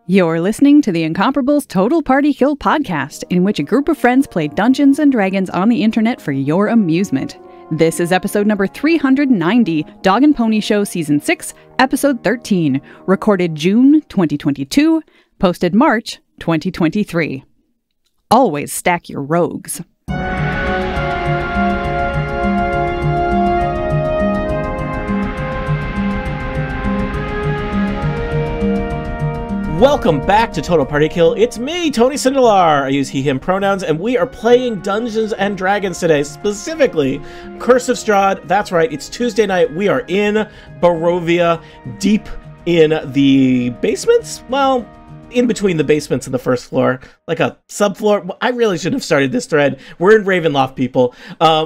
You're listening to the Incomparables Total Party Kill podcast, in which a group of friends play Dungeons and Dragons on the internet for your amusement. This is episode number 390, Dog and Pony Show Season 6, Episode 13, recorded June 2022, posted March 2023. Always stack your rogues. Welcome back to Total Party Kill. It's me, Tony Sindelar. I use he, him pronouns, and we are playing Dungeons and Dragons today, specifically Curse of Strahd. That's right, it's Tuesday night. We are in Barovia, deep in the basements? Well, in between the basements and the first floor, like a subfloor. I really shouldn't have started this thread. We're in Ravenloft, people.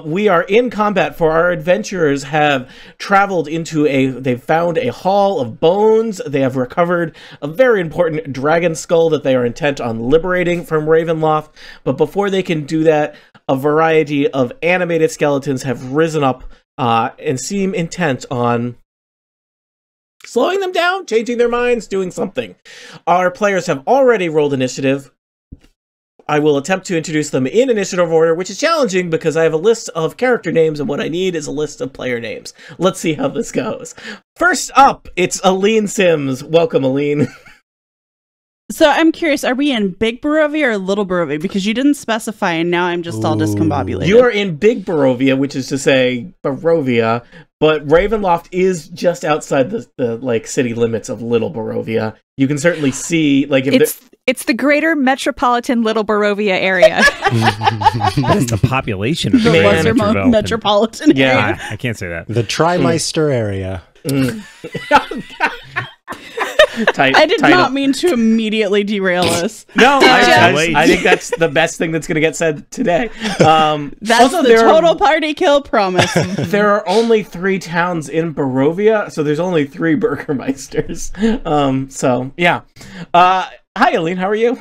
We are in combat, for our adventurers have traveled into they've found a hall of bones. They have recovered a very important dragon skull that they are intent on liberating from Ravenloft. But before they can do that, a variety of animated skeletons have risen up and seem intent on slowing them down, changing their minds, doing something. Our players have already rolled initiative. I will attempt to introduce them in initiative order, which is challenging because I have a list of character names and what I need is a list of player names. Let's see how this goes. First up, it's Aline Sims. Welcome, Aline. So I'm curious, are we in Big Barovia or Little Barovia? Because you didn't specify, and now I'm just all discombobulated. You are in Big Barovia, which is to say Barovia, but Ravenloft is just outside the like city limits of Little Barovia. You can certainly see, like, if it's the greater metropolitan Little Barovia area. What is the population of the lesser metropolitan area? I can't say that. The Trimeister area. I did not mean to immediately derail us. No, I think that's the best thing that's going to get said today. That's also, the Total Party Kill promise. There are only 3 towns in Barovia, so there's only 3 Burgermeisters. So, yeah. Hi, Aline, how are you?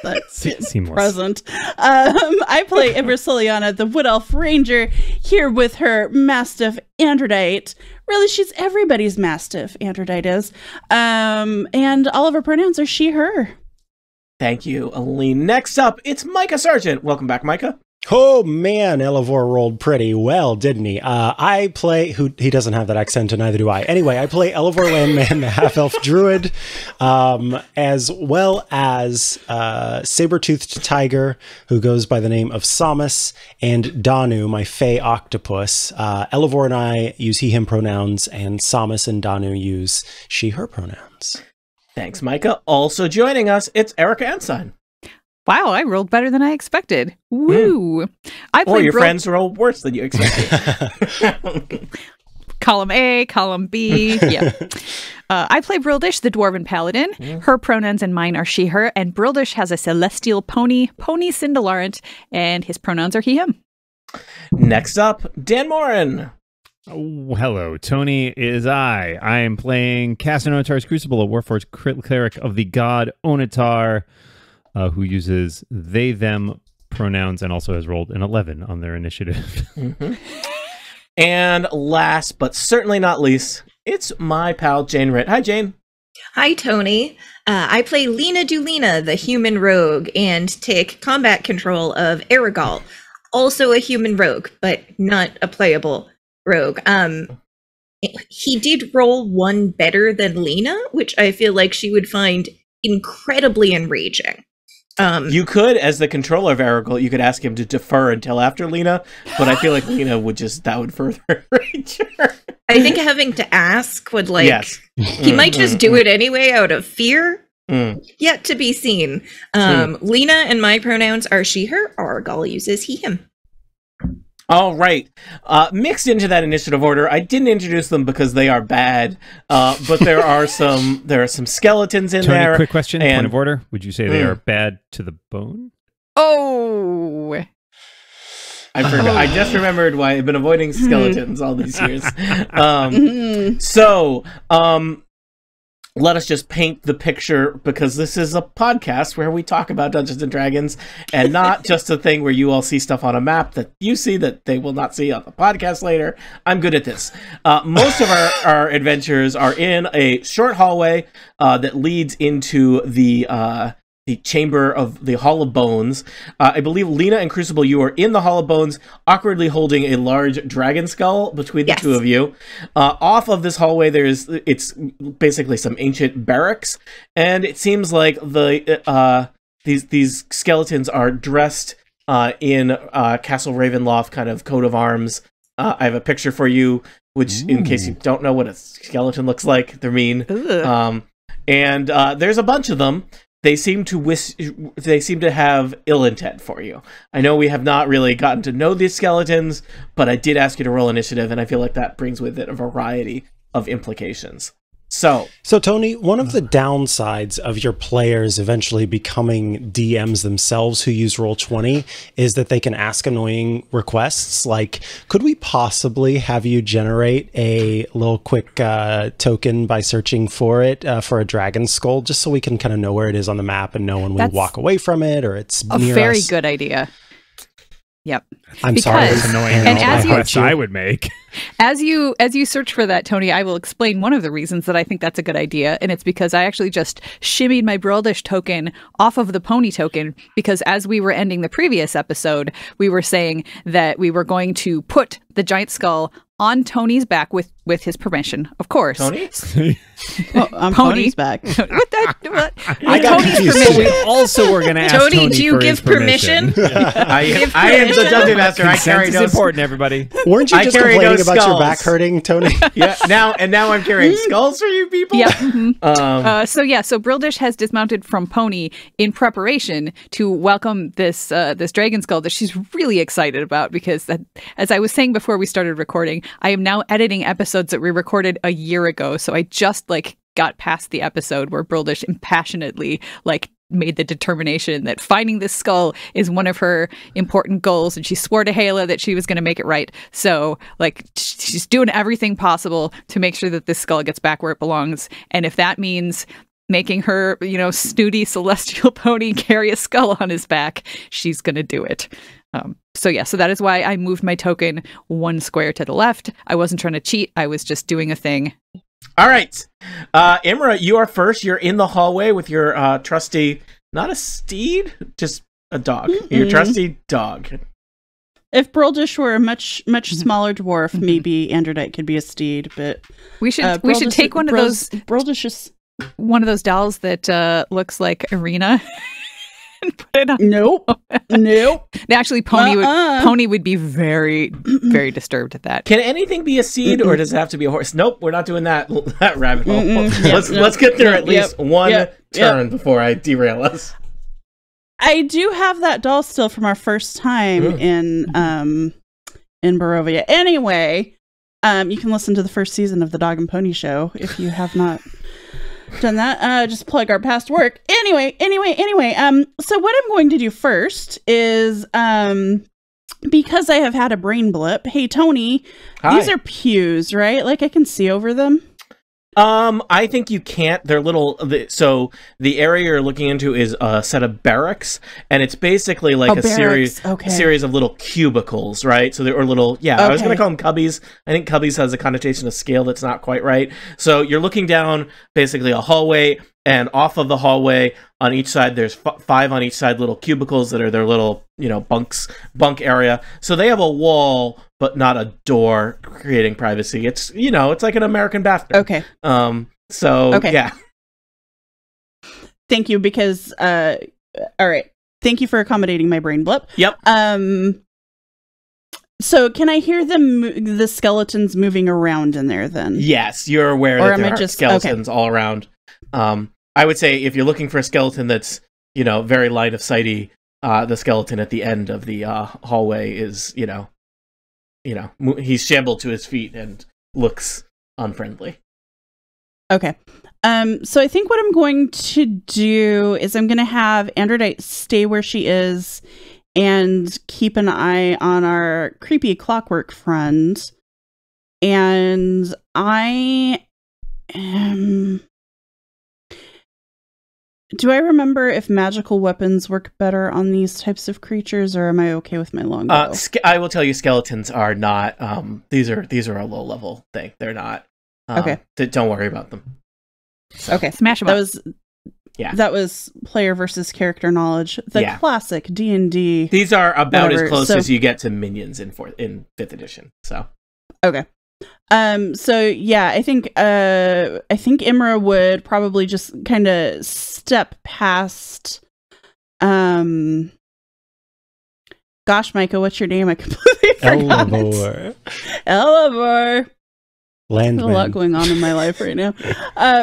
That's present. I play Ibrasiliana, the Wood Elf Ranger, here with her Mastiff Androdite. Really, she's everybody's Mastiff, Androdite is. And all of her pronouns are she, her. Thank you, Aline. Next up, it's Micah Sargent. Welcome back, Micah. Oh man, Elevor rolled pretty well, didn't he? I play, he doesn't have that accent and neither do I. Anyway, I play Elevor Landman, the half-elf druid, as well as saber-toothed tiger, who goes by the name of Samus, and Danu, my fey octopus. Elevor and I use he, him pronouns, and Samus and Danu use she, her pronouns. Thanks, Micah. Also joining us, it's Erica Ensign. Wow, I rolled better than I expected. Woo! Or your friends rolled worse than you expected. Column A, column B, yeah. I play Brildish, the Dwarven Paladin. Her pronouns and mine are she, her, and Brildish has a celestial pony, Pony Sindelarant, and his pronouns are he, him. Next up, Dan Morin. Oh, hello, Tony is I. I am playing Castor Onatar's Crucible, a Warforged cleric of the god Onatar, who uses they, them pronouns and also has rolled an 11 on their initiative. And last, but certainly not least, it's my pal, Jane Ritt. Hi, Jane. Hi, Tony. I play Lena Dulina, the human rogue, and take combat control of Aragalt, also a human rogue, but not a playable rogue. He did roll 1 better than Lena, which I feel like she would find incredibly enraging. You could, as the controller of Aragalt, you could ask him to defer until after Lena, but I feel like Lena would that would further enrage her. I think having to ask would, like, yes. He might just do it anyway out of fear. Yet to be seen. Lena and my pronouns are she, her. Aragalt uses he, him. All right. Mixed into that initiative order, I didn't introduce them because they are bad, but there are some skeletons in Tony, there. Quick question, point of order. Would you say they are bad to the bone? Oh! I forgot. I just remembered why I've been avoiding skeletons all these years. let us just paint the picture, because this is a podcast where we talk about Dungeons and Dragons, and not just a thing where you all see stuff on a map that you see that they will not see on the podcast later. I'm good at this. Most of our adventures are in a short hallway that leads into the chamber of the Hall of Bones. I believe Lena and Crucible, you are in the Hall of Bones, awkwardly holding a large dragon skull between the two of you. Off of this hallway, it's basically some ancient barracks, and it seems like these skeletons are dressed in Castle Ravenloft kind of coat of arms. I have a picture for you, which, in case you don't know what a skeleton looks like, they're mean. And there's a bunch of them. They seem to have ill intent for you. I know we have not really gotten to know these skeletons, but I did ask you to roll initiative, and I feel like that brings with it a variety of implications. So Tony, one of the downsides of your players eventually becoming DMs themselves who use Roll20 is that they can ask annoying requests. Like, could we possibly have you generate a little quick token by searching for it for a dragon skull, just so we can kind of know where it is on the map and know when we walk away from it or it's near us? A very good idea. Yep. I'm sorry. It's annoying. And as I would make. As you search for that, Tony, I will explain one of the reasons that I think that's a good idea, and it's because I actually just shimmied my Brildish token off of the pony token, because as we were ending the previous episode, we were saying that we were going to put the giant skull on Tony's back with his permission, of course. Tony? On Pony's back. What? I got confused. We also were going to ask Tony do you for give his permission? I am the dungeon master. I carry Consent is important, everybody. Weren't you just complaining about your back hurting, Tony? Yeah. Now I'm carrying skulls for you people. Yeah. Mm-hmm. So Brildish has dismounted from Pony in preparation to welcome this dragon skull that she's really excited about, because as I was saying before we started recording, I am now editing episodes that we recorded a year ago. So I just got past the episode where Brildish impassionately made the determination that finding this skull is one of her important goals, and she swore to Hala that she was going to make it right. So she's doing everything possible to make sure that this skull gets back where it belongs, and if that means making her snooty celestial pony carry a skull on his back, she's going to do it. So that is why I moved my token one square to the left. I wasn't trying to cheat. I was just doing a thing. All right. Imra, you are first. You're in the hallway with your trusty, not a steed, just a dog. Your trusty dog. If Brildish were a much smaller dwarf, maybe Androdite could be a steed, but we should take one of those dolls that looks like Arena. Put it on. Nope. Actually, Pony would be very, very disturbed at that. Can anything be a seed, or does it have to be a horse? Nope, we're not doing that rabbit hole. Let's get through at least one turn before I derail us. I do have that doll still from our first time in Barovia. Anyway, you can listen to the first season of the Dog and Pony Show if you have not done that. Just plug our past work. Anyway. So what I'm going to do first is, because I have had a brain blip. Hey, Tony, these are pews, right? I can see over them. I think you can't. They're little. So the area you're looking into is a set of barracks, and it's basically a series of little cubicles, right? So they're little. Yeah, I was going to call them cubbies. I think cubbies has a connotation of scale that's not quite right. So you're looking down basically a hallway, and off of the hallway on each side, there's 5 on each side, little cubicles that are their little, bunk area. So they have a wall, but not a door, creating privacy. It's, it's like an American bathroom. Okay. Yeah. Thank you, because, all right. Thank you for accommodating my brain blip. Yep. So can I hear the skeletons moving around in there then? Yes, you're aware that there are skeletons all around. I would say if you're looking for a skeleton that's, very line of sighty, the skeleton at the end of the hallway is, he's shambled to his feet and looks unfriendly. Okay. So I think what I'm going to do is I'm going to have Androdite stay where she is and keep an eye on our creepy clockwork friend. And I am Do I remember if magical weapons work better on these types of creatures, or am I okay with my longbow? I will tell you, skeletons are not. These are a low level thing. They're not. Okay. Don't worry about them. So, okay, smash them up. That was player versus character knowledge. The classic D&D. These are about as close as you get to minions in 5th edition. So okay. So yeah, I think Imra would probably just kind of step past. Gosh, Micah, what's your name? I completely forgot. Elevor. There's a lot going on in my life right now.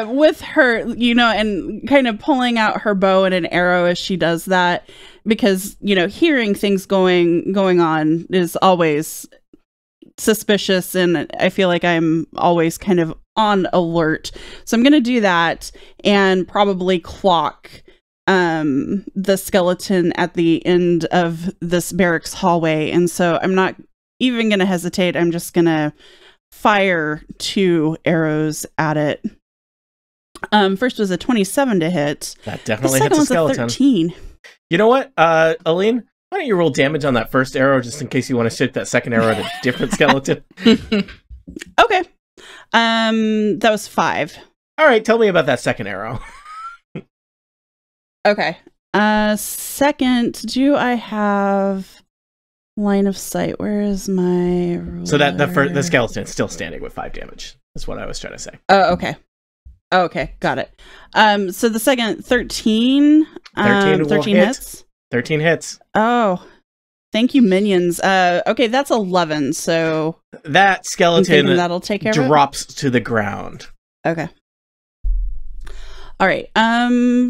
With her, and kind of pulling out her bow and an arrow as she does that, because hearing things going on is always suspicious, and I feel like I'm always kind of on alert. So I'm going to do that and probably clock the skeleton at the end of this barracks hallway. And so I'm not even going to hesitate. I'm just going to fire 2 arrows at it. First was a 27 to hit. That definitely hits a skeleton. A 13. You know what, Aline? Why don't you roll damage on that first arrow just in case you want to shoot that second arrow at a different skeleton? Okay. That was 5. All right, tell me about that second arrow. Okay. Second, do I have line of sight? Where is my ruler? So that the skeleton is still standing with 5 damage. That's what I was trying to say. Oh, okay. Okay, got it. So the second 13. 13 hits. 13 hits. Oh, thank you, minions. Okay, that's 11. So that skeleton that'll take care drops to the ground. Okay. All right.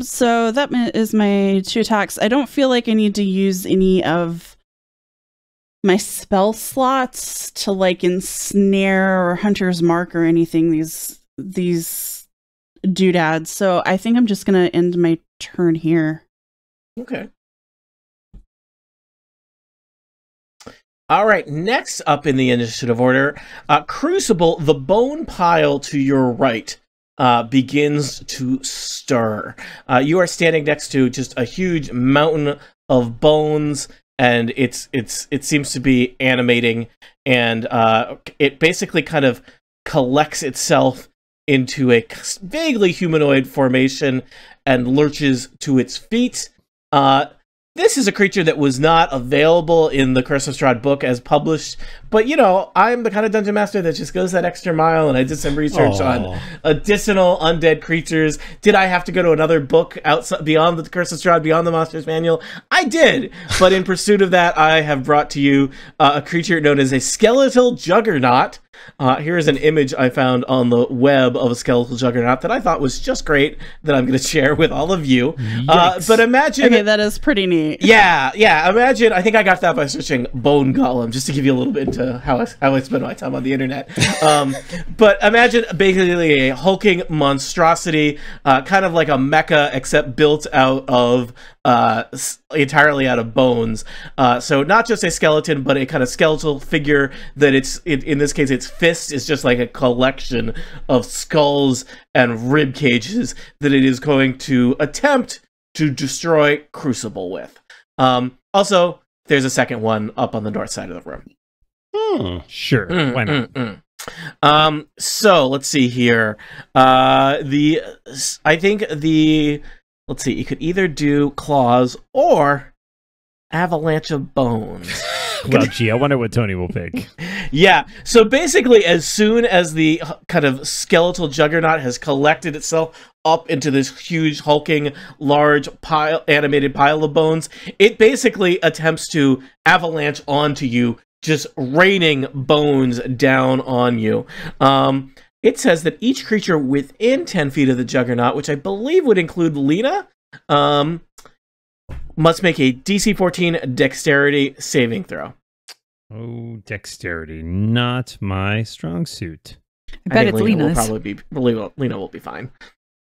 So that is my 2 attacks. I don't feel like I need to use any of my spell slots to ensnare or hunter's mark or anything. These doodads. So I think I'm just gonna end my turn here. Okay. All right, next up in the initiative order, Crucible, the bone pile to your right begins to stir. You are standing next to just a huge mountain of bones, and it seems to be animating, and it basically kind of collects itself into a vaguely humanoid formation and lurches to its feet. This is a creature that was not available in the Curse of Strahd book as published, but I'm the kind of dungeon master that just goes that extra mile, and I did some research on additional undead creatures. Did I have to go to another book outside beyond the Curse of Strahd, beyond the Monster's Manual? I did, but in pursuit of that, I have brought to you a creature known as a skeletal juggernaut. Here is an image I found on the web of a skeletal juggernaut that I thought was just great, that I'm going to share with all of you. But imagine... Okay, that is pretty neat. Yeah, imagine... I think I got that by searching Bone Golem, just to give you a little bit into how I spend my time on the internet. But imagine basically a hulking monstrosity, kind of like a mecha, except built out of... entirely out of bones. So not just a skeleton, but a kind of skeletal figure that in this case, its fist is just like a collection of skulls and rib cages that it is going to attempt to destroy Crucible with. Also, there's a second one up on the north side of the room. Sure. Why not? So let's see here. Let's see, you could either do claws or avalanche of bones. Well, gee, I wonder what Tony will pick. Yeah, so basically, as soon as the kind of skeletal juggernaut has collected itself up into this huge, hulking, large animated pile of bones, it basically attempts to avalanche onto you, just raining bones down on you. It says that each creature within 10 feet of the juggernaut, which I believe would include Lena, must make a DC 14 dexterity saving throw. Oh, dexterity, not my strong suit. I bet it's Lena's. Lena will be fine.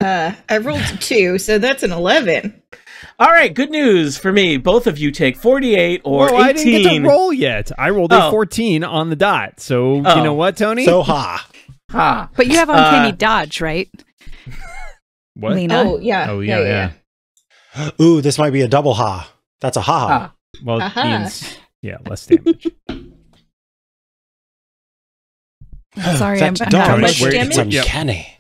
I rolled 2, so that's an 11. All right, good news for me. Both of you take 48 or 18. I didn't get to roll yet. I rolled a 14 on the dot. So, you know what, Tony? So ha. But you have uncanny dodge, right? What? Lena? Oh, yeah. Oh, yeah. Ooh, this might be a double ha. That's a ha-ha. Well, it means, less damage. Sorry, That I'm dog, not much much damage? it's uncanny.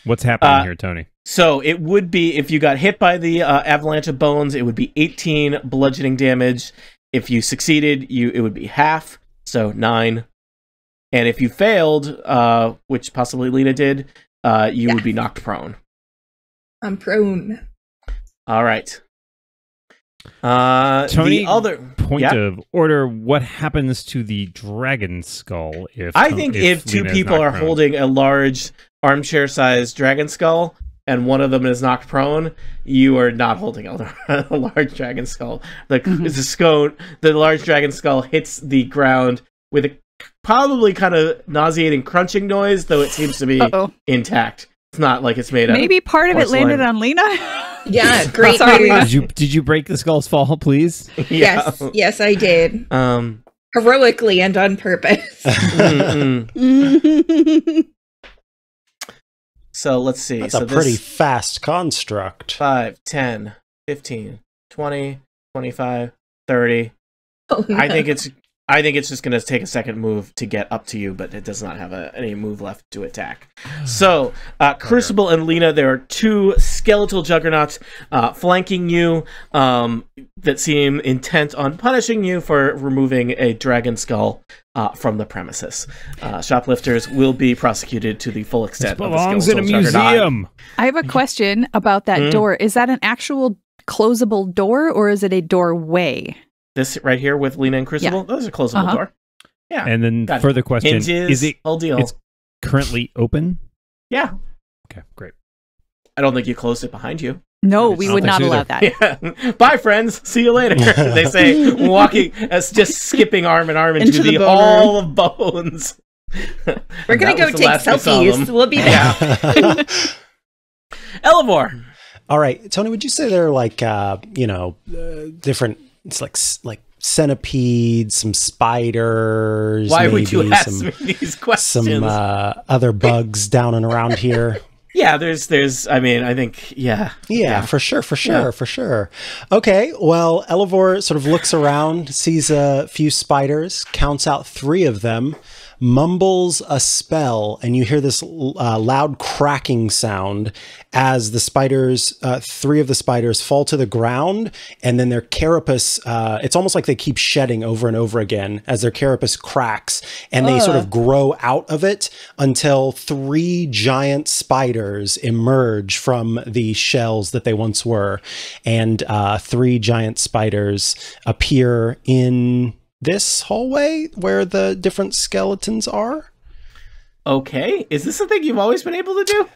What's happening here, Tony? So it would be, if you got hit by the avalanche of bones, it would be 18 bludgeoning damage. If you succeeded, it would be half, so 9. And if you failed, which possibly Lena did, you would be knocked prone. I'm prone. All right. Tony, the other point of order, what happens to the dragon skull if I think if two Lena's people knocked are prone? holding a large armchair-sized dragon skull and one of them is knocked prone, you are not holding a large dragon skull. The large dragon skull hits the ground with a probably kind of nauseating crunching noise, though it seems to be intact. It's not like it's made of Maybe part of it landed on Lena. Yeah, great. Sorry. Did you break the skull's fall, please? Yes, I did. Heroically and on purpose. So let's see. That's a pretty fast construct. 5, 10, 15, 20, 25, 30. Oh, no. I think it's just going to take a second move to get up to you, but it does not have any move left to attack. So, Crucible and Lena, there are two skeletal juggernauts flanking you that seem intent on punishing you for removing a dragon skull from the premises. Shoplifters will be prosecuted to the full extent of the belongs in a skeletal juggernaut. museum. I have a question about that door. Is that an actual closable door or is it a doorway? This right here with Lena and Crucible, those are closable door. Yeah. And then Got further question, hinges, is it whole deal. It's currently open? Yeah. Okay, great. I don't think you closed it behind you. No, we would not allow that. Yeah. Bye, friends. See you later. They say, walking, just skipping arm in arm into the Hall of Bones. We're going to go take selfies. We'll be back. Elevor. All right, Tony, would you say they're like, different, it's like centipedes, some spiders. Why would you ask some, me these questions? Some other bugs down and around here. Yeah, there's, I mean, I think, yeah. Yeah, for sure. Okay, well, Elevor sort of looks around, sees a few spiders, counts out 3 of them, mumbles a spell, and you hear this loud cracking sound as the spiders, 3 of the spiders fall to the ground, and then their carapace, it's almost like they keep shedding over and over again as their carapace cracks, and they sort of grow out of it until 3 giant spiders emerge from the shells that they once were, and 3 giant spiders appear in this hallway where the different skeletons are. Okay. Is this a thing you've always been able to do?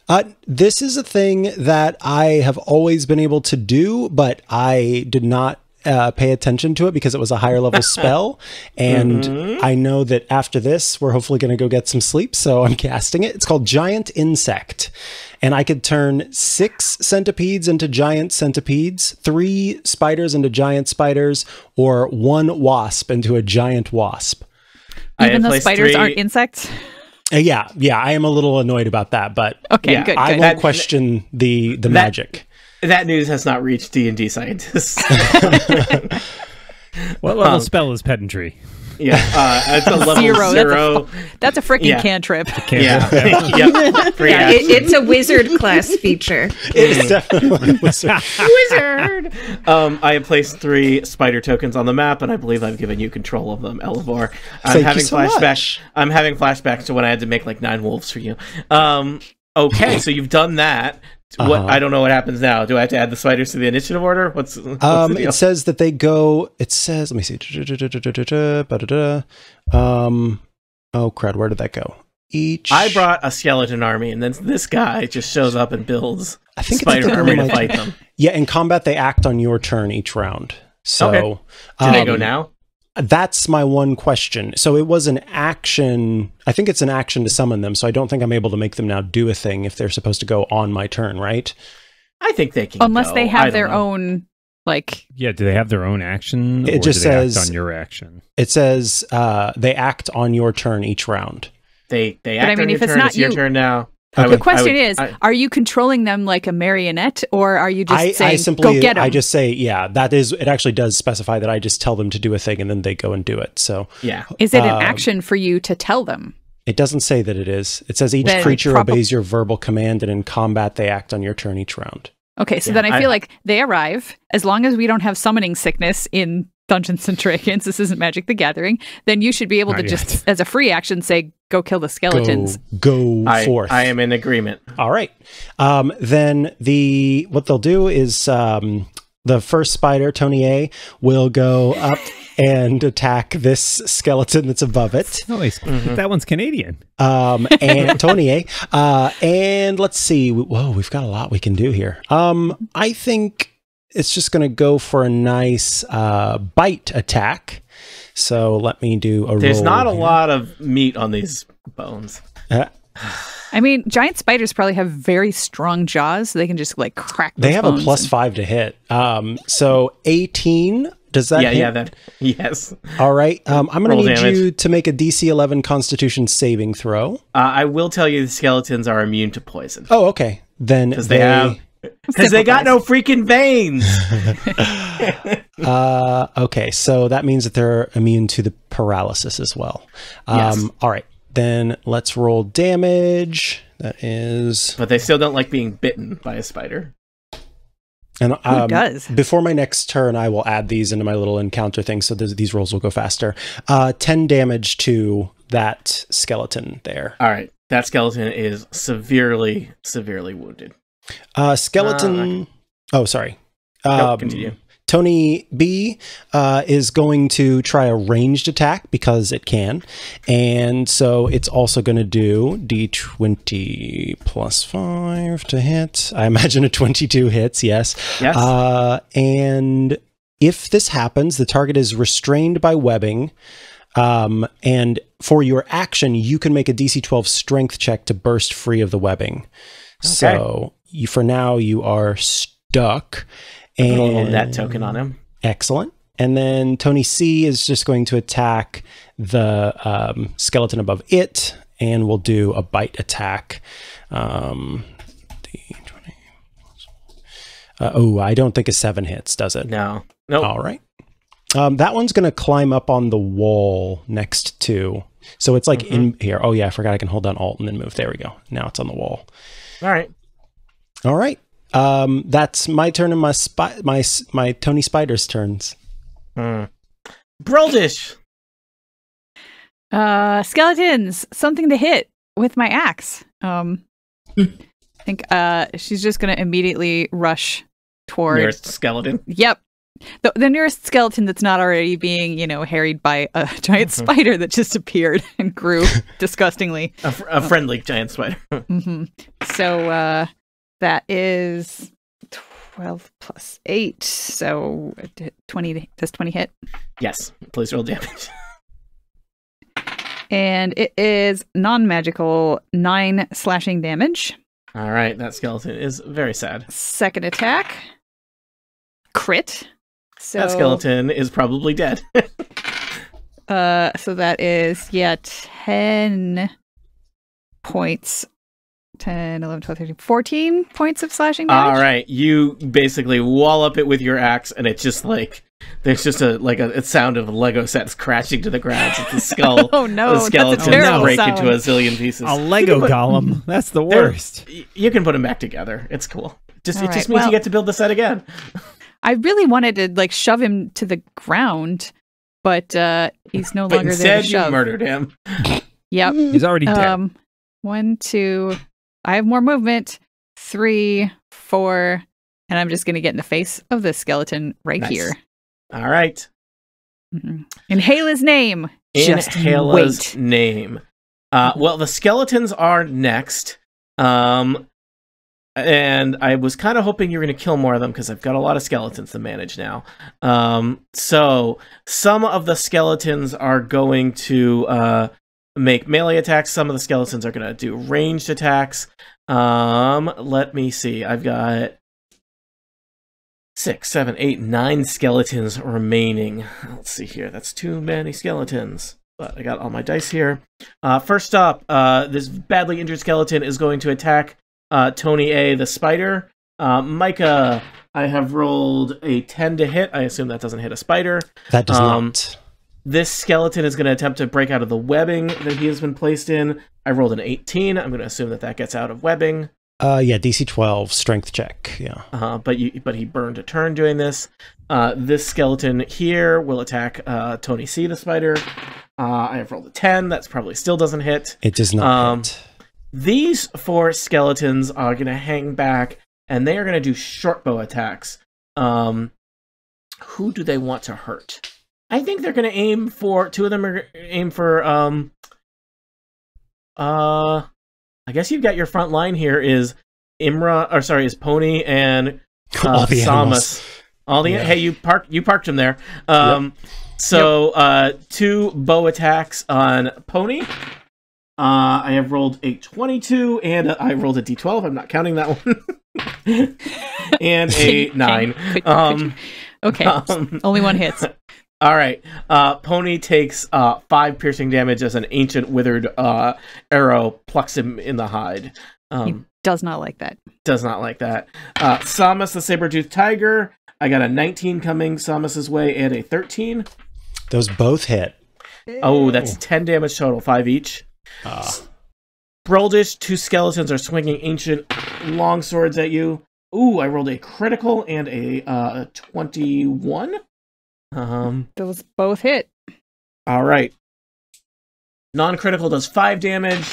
This is a thing that I have always been able to do, but I did not pay attention to it because it was a higher level spell. And I know that after this, we're hopefully going to go get some sleep. So I'm casting it. It's called Giant Insect. And I could turn 6 centipedes into giant centipedes, 3 spiders into giant spiders, or 1 wasp into a giant wasp. Even though spiders aren't insects? Yeah, I am a little annoyed about that, but okay, good. I won't question the magic. That news has not reached D&D scientists. What level spell is pedantry? Yeah, it's a level 0. That's a freaking cantrip. It's a wizard class feature. It's definitely a wizard. Wizard! I have placed 3 spider tokens on the map, and I believe I've given you control of them, Elevor. I'm having flashbacks to when I had to make like 9 wolves for you. Okay, so you've done that. What I don't know what happens now. Do I have to add the spiders to the initiative order? What's the deal? It says that they go. It says, let me see. Oh crud! Where did that go? I brought a skeleton army, and then this guy just shows up and builds spider it's army to fight them. Yeah, in combat they act on your turn each round. So okay. Do they go now? That's my one question. So it was an action. I think it's an action to summon them. So I don't think I'm able to make them now do a thing if they're supposed to go on my turn, right? I think they can. Unless they have their own, like. Yeah, do they have their own action? It just says act on your action. It says they act on your turn each round. They act on your turn. It's your turn now. The question is, are you controlling them like a marionette, or are you just saying, go get them? I just say, that is, it actually does specify that I just tell them to do a thing and then they go and do it. So yeah. Is it an action for you to tell them? It doesn't say that it is. It says each creature obeys your verbal command, and in combat they act on your turn each round. Okay, so then I feel like they arrive, as long as we don't have summoning sickness in Dungeons & Dragons, this isn't Magic the Gathering, then you should be able to just, as a free action, say, go kill the skeletons. Go forth. I am in agreement. All right. Then what they'll do is the first spider, Tony A, will go up and attack this skeleton that's above it. Nice. That one's Canadian. And Tony A. And let's see. Whoa, we've got a lot we can do here. I think it's just going to go for a nice bite attack. So let me do a roll. There's not a lot of meat on these bones. I mean, giant spiders probably have very strong jaws, so they can just like crack those They have a bones +5 to hit. So 18. Does that hit? Yeah, yes. All right. I'm going to need you to make a DC 11 Constitution saving throw. I will tell you the skeletons are immune to poison. Oh, okay. Then because they got no freaking veins. Okay, so that means that they're immune to the paralysis as well. Yes. All right. Then let's roll damage. That is... But they still don't like being bitten by a spider. And Who does? Before my next turn, I will add these into my little encounter thing, so these rolls will go faster. 10 damage to that skeleton there. All right. That skeleton is severely, severely wounded. Skeleton... Oh, sorry. Continue. Tony B is going to try a ranged attack because it can. And so it's also going to do D20 +5 to hit. I imagine a 22 hits, yes. Yes. And if this happens, the target is restrained by webbing. And for your action, you can make a DC 12 strength check to burst free of the webbing. Okay. So for now, you are stuck. And that token on him. Excellent. And then Tony C is just going to attack the skeleton above it, and we'll do a bite attack. D20. I don't think a 7 hits, does it? No. Nope. All right. That one's going to climb up on the wall next to. So it's like in here. Oh, yeah, I forgot I can hold down Alt and then move. There we go. Now it's on the wall. All right. All right. That's my turn and my Tony Spider's turns. Broldish. Skeletons, something to hit with my axe. I think she's just gonna immediately rush toward nearest skeleton. Yep. The nearest skeleton that's not already being, harried by a giant spider that just appeared and grew disgustingly. A friendly giant spider. So, that is 12 plus 8, so 20. Does 20 hit? Yes, please roll damage. And it is non-magical 9 slashing damage. All right, that skeleton is very sad. Second attack, crit. So that skeleton is probably dead. So that is 10 points. 10, 11, 12, 13, 14 points of slashing damage. All right, you basically wallop it with your axe, and it's just like there's just a sound of Lego sets crashing to the ground. It's the skull. Oh no, the skeletons break into a zillion pieces. A Lego golem. That's the worst. You can put them back together. It's cool. It just means you get to build the set again. I really wanted to shove him to the ground, but he's no longer there to shove. Instead, you murdered him. Yep. He's already dead. 1, 2. I have more movement. 3, 4, and I'm just going to get in the face of the skeleton right here. All right. Inhale his name. Inhale his name. Well, the skeletons are next. And I was kind of hoping you were going to kill more of them because I've got a lot of skeletons to manage now. So some of the skeletons are going to make melee attacks. Some of the skeletons are going to do ranged attacks. Let me see. I've got 6, 7, 8, 9 skeletons remaining. Let's see here. That's too many skeletons. but I got all my dice here. First up, this badly injured skeleton is going to attack Tony A, the spider. Micah, I have rolled a 10 to hit. I assume that doesn't hit a spider. That does not. This skeleton is going to attempt to break out of the webbing that he has been placed in. I rolled an 18. I'm going to assume that gets out of webbing. Yeah, DC 12 strength check. Yeah. But he burned a turn doing this. This skeleton here will attack Tony C, the spider. I have rolled a 10. That's probably still doesn't hit. It does not hit. These 4 skeletons are going to hang back, and they are going to do short bow attacks. Who do they want to hurt? I think they're going to aim for... 2 of them are aim for... I guess you've got your front line here is is Pony and Samus. Hey, you parked him there. Yep. So 2 bow attacks on Pony. I have rolled a 22 and I rolled a d12. I'm not counting that one. And a 9. Okay, only one hits. All right. Pony takes 5 piercing damage as an ancient withered arrow plucks him in the hide. He does not like that. Does not like that. Samus, the saber-toothed tiger. I got a 19 coming Samus's way and a 13. Those both hit. Oh, that's 10 damage total, 5 each. Broldish, 2 skeletons are swinging ancient long swords at you. Ooh, I rolled a critical and a 21. Those both hit. All right. Non-critical does 5 damage.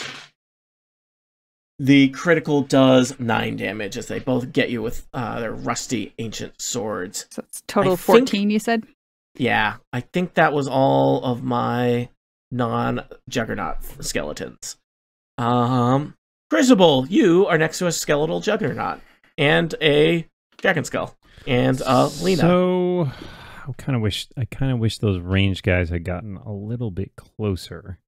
The critical does 9 damage as they both get you with their rusty ancient swords. So it's total 14, you said? Yeah, I think that was all of my non-juggernaut skeletons. Crucible, you are next to a skeletal juggernaut and a dragon skull and Lena. So I kind of wish those range guys had gotten a little bit closer.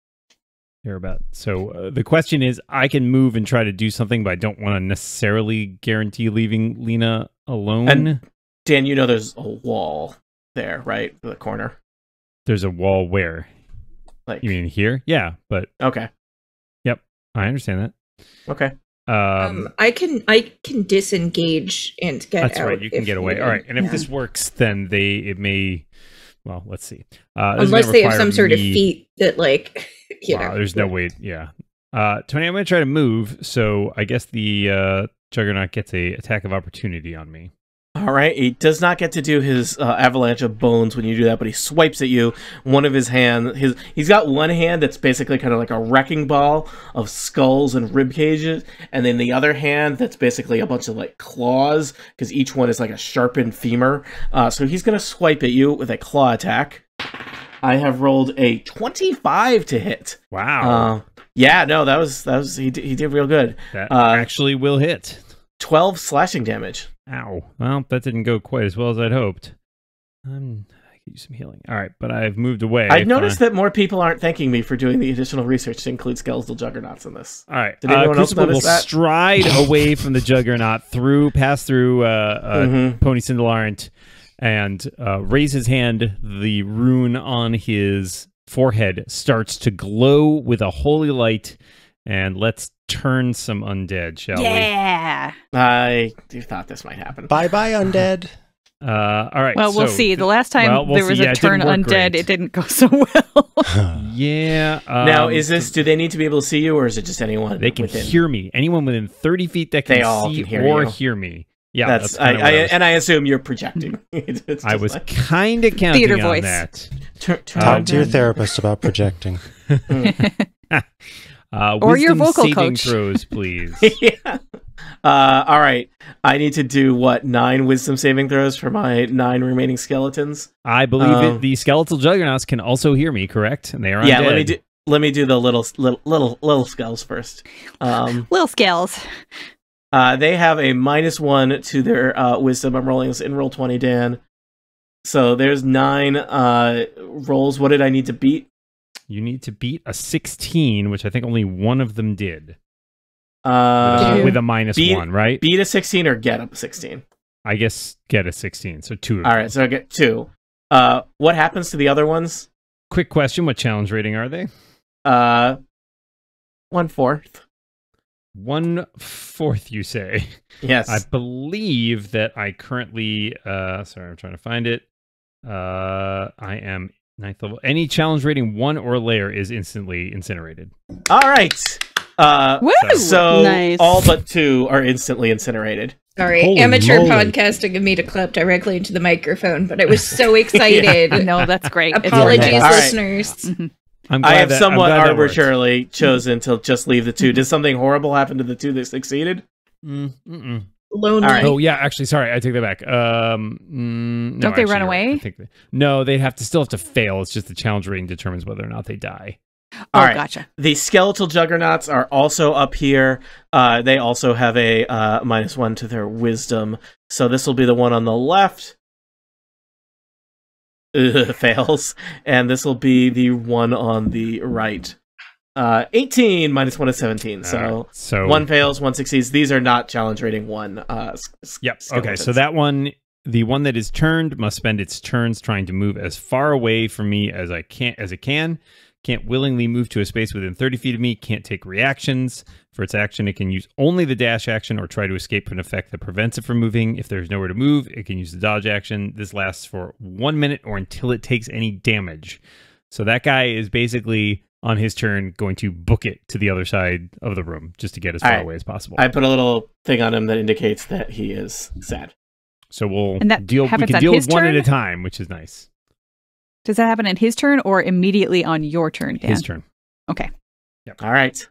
So the question is, I can move and try to do something, but I don't want to necessarily guarantee leaving Lena alone. And Dan, you know there's a wall there, right? For the corner. There's a wall where? Like, you mean here? Yeah, but okay. Yep, I understand that. Okay. I can disengage and get out. That's right. You can get away. All right. And if this works, then it may. Well, let's see. Unless they have some sort of feat that, like, there's no way. Yeah. Tony, I'm going to try to move. So I guess the Juggernaut gets a attack of opportunity on me. All right. He does not get to do his avalanche of bones when you do that, but he swipes at you. One of his hands, he's got one hand that's basically kind of like a wrecking ball of skulls and rib cages, and then the other hand that's basically a bunch of like claws, because each one is like a sharpened femur. So he's going to swipe at you with a claw attack. I have rolled a 25 to hit. Wow. Yeah, no, that was he did real good. That actually will hit. 12 slashing damage. Ow. Well, that didn't go quite as well as I'd hoped. I could use some healing. All right, but I've moved away. I've noticed that more people aren't thanking me for doing the additional research to include skeletal juggernauts in this. All right. Did anyone else notice that? Stride away from the juggernaut, pass through Pony Cindelarent, and raise his hand. The rune on his forehead starts to glow with a holy light, and let's turn some undead, shall we? Yeah. I thought this might happen. Bye-bye, undead. All right. Well, we'll see. The last time there was a turn undead, it didn't go so well. Yeah. Now, do they need to be able to see you, or is it just anyone? They can hear me. Anyone within 30 feet that can see or hear me. Yeah, that's I assume you're projecting. I was kind of counting theater on voice. That. Talk to your therapist about projecting. Or your vocal saving coach. Throws, please. Yeah. All right. I need to do 9 wisdom saving throws for my 9 remaining skeletons. I believe the skeletal juggernauts can also hear me, correct? And they are undead. Yeah. Let me do the little skulls first. Little scales. They have a -1 to their wisdom. I'm rolling this in roll 20, Dan. So there's 9 rolls. What did I need to beat? You need to beat a 16, which I think only one of them did. With a -1, right? Beat a 16 or get up a 16? I guess get a 16, so 2 of them. All right, so I get 2. What happens to the other ones? Quick question: what challenge rating are they? 1/4. 1/4, you say? Yes. I believe that I currently. Sorry, I'm trying to find it. I am 9th level. Any challenge rating 1 or layer is instantly incinerated. All right. Woo! So Nice. all but 2 are instantly incinerated. Sorry, Holy amateur moly. podcasting of me to clap directly into the microphone, but I was so excited. No, that's great. It's Apologies, great. All right. listeners. Mhm. I'm I glad have that- somewhat I'm glad that worked. arbitrarily chosen to just leave the 2. Did something horrible happen to the 2 that succeeded? Mm-mm. Lonely. All right. Oh yeah, actually, sorry, I take that back. No, Don't they actually, run you're right. away? I think no, they still have to fail. It's just the challenge rating determines whether or not they die. Oh, All right. gotcha. The skeletal juggernauts are also up here. They also have a -1 to their wisdom. So this will be the one on the left. Fails. And this will be the one on the right. 18 -1 is 17. So, All right, so 1 fails, 1 succeeds. These are not challenge rating 1. Yep. Okay. skeletons. So that one, the one that is turned, must spend its turns trying to move as far away from me as it can. Can't willingly move to a space within 30 feet of me. Can't take reactions. For its action, it can use only the dash action or try to escape an effect that prevents it from moving. If there's nowhere to move, it can use the dodge action. This lasts for 1 minute or until it takes any damage. So that guy is basically, on his turn, going to book it to the other side of the room just to get as far All right. away as possible. I put a little thing on him that indicates that he is sad. So we'll And that deal. We happens can on deal his with one at turn? a time, which is nice. Does that happen in his turn or immediately on your turn, Dan? His turn. Okay. All right.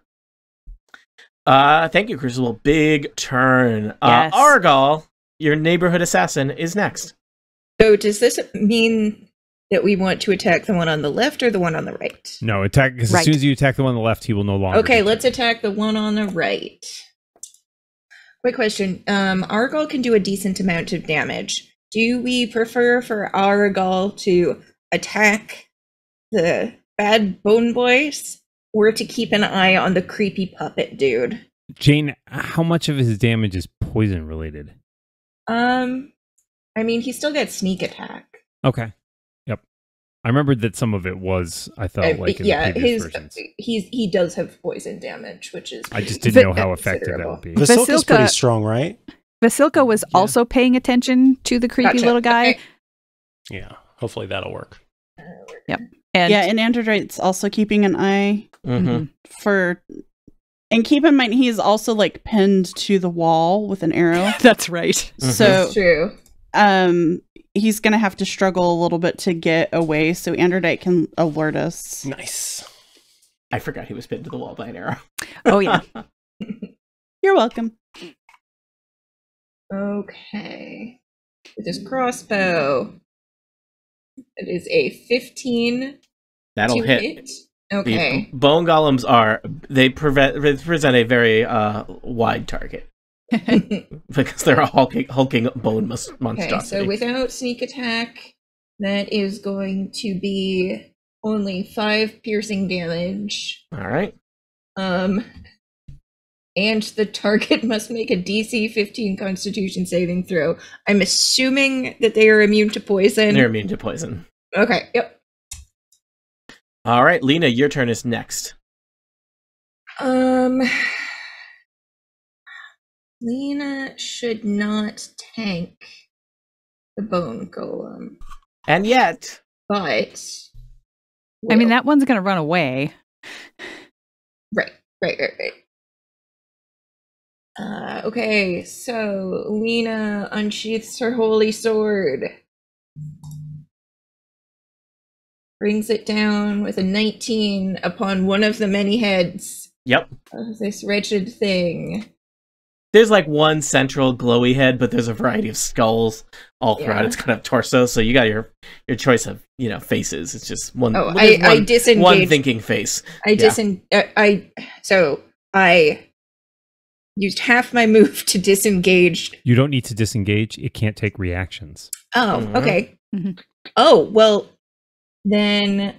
Thank you, Crucible. Big turn. Yes. Argal, your neighborhood assassin, is next. So does this mean that we want to attack the one on the left or the one on the right? No, attack. Because Right. as soon as you attack the one on the left, he will no longer. Okay, be let's turned. attack the one on the right. Quick question. Argal can do a decent amount of damage. Do we prefer for Argal to attack the bad bone boys or to keep an eye on the creepy puppet dude? Jane, how much of his damage is poison related? I mean, he still gets sneak attack. Okay. Yep. I remembered that some of it was. I thought like in yeah, the previous his versions. he does have poison damage, which is I just didn't know how considerable. effective that would be. Vasilka's pretty Vasilka- strong, right? Vasilka was also paying attention to the creepy Gotcha. little guy. Okay. Yeah. Hopefully that'll work. And Yeah, and Android's also keeping an eye Mm-hmm. for. And keep in mind, he's also like pinned to the wall with an arrow. that's right. So, True. he's gonna have to struggle a little bit to get away. So Androdite can alert us. Nice. I forgot he was pinned to the wall by an arrow. Oh, yeah. You're welcome. Okay. With his crossbow, it is a 15 That'll to hit. hit. Okay. The bone golems they present a very wide target because they're a hulking bone Okay, monstrosity. so without sneak attack, that is going to be only 5 piercing damage. All right. And the target must make a DC 15 Constitution saving throw. I'm assuming that they are immune to poison. They're immune to poison. Okay, yep. All right, Lena, your turn is next. Lena should not tank the bone golem, And yet, but I mean, will. that one's going to run away. Right. Okay, so Lena unsheaths her holy sword, brings it down with a 19 upon one of the many heads yep. of this wretched thing. There's like one central glowy head, but there's a variety of skulls all throughout Yeah. its kind of torso. So you got your choice of faces. It's just one. Oh, there's I one disengaged. thinking face. I used half my move to disengage. You don't need to disengage. It can't take reactions. Oh, Mhm. okay. Mhm. Oh, well, then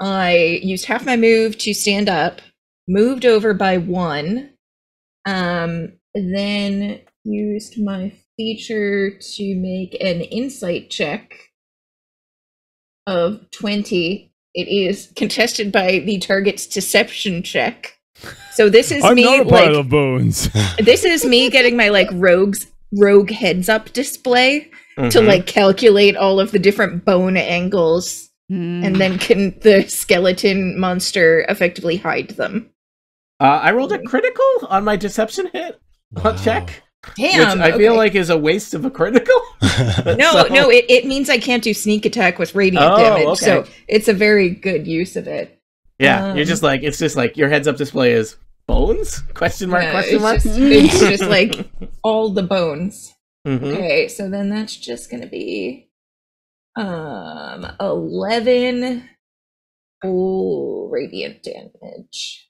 I used half my move to stand up, moved over by 1, then used my feature to make an insight check of 20 It is contested by the target's deception check. So this is I'm me not a pile of bones. This is me getting my like rogue heads up display to like calculate all of the different bone angles, and then can the skeleton monster effectively hide them. I rolled a critical on my deception hit check. Damn, which I feel like is a waste of a critical. No, it means I can't do sneak attack with radiant damage, okay. so it's a very good use of it. Yeah, you're just like, it's just like your heads up display is bones? Question mark? It's just like all the bones. Okay, so then that's just gonna be 11 radiant damage.